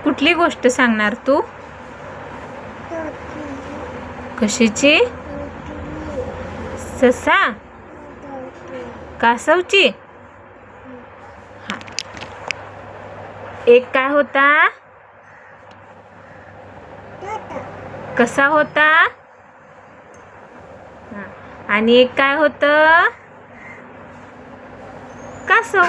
कुठली गोष्ट सांगणार तू? कशाची? ससा? कासवची? हा. एक काय होता? कसा होता? आणि एक काय होतं? कासव.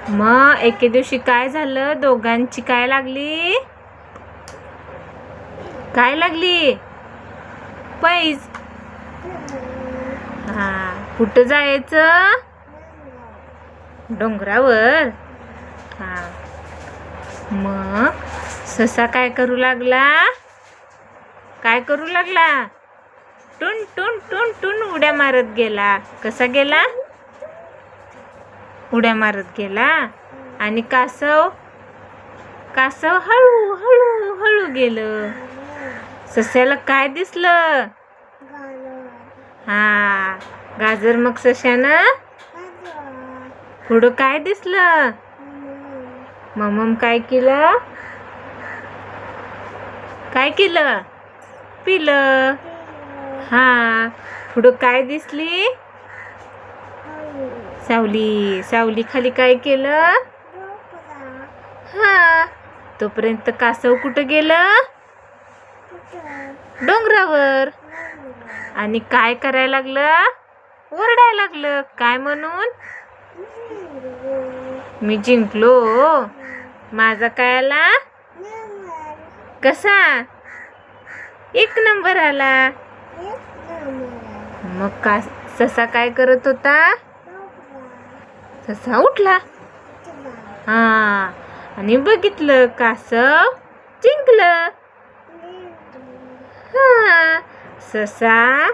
मग एके दिवशी काय झालं? दोघांची काय लागली? काय लागली? पैज. हा. कुठं जायचं? डोंगरावर. हा. मग ससा काय करू लागला? काय करू लागला? टुन टुन टुन टुन उड्या मारत गेला. कसा गेला? उड्या मारत गेला. आणि कासव? कासव हळू हळू हळू गेलं. सस्याला काय दिसलं? हा. गाजर. मग सश्यानं पुढं काय दिसलं? मम काय केलं? काय केलं? पिलं. हा. पुढं काय दिसली? सावली. सावली खाली काय केलं? हा. तोपर्यंत कासव कुठं गेलं? डोंगरावर. आणि काय करायला लागलं? ओरडायला लागलं. काय म्हणून? मी जिंकलो. माझा काय आला? कसा? 1 नंबर आला. मग ससा काय करत होता? ससा उठला. हा. आणि बघितलं कासव जिंकलं. हा. ससा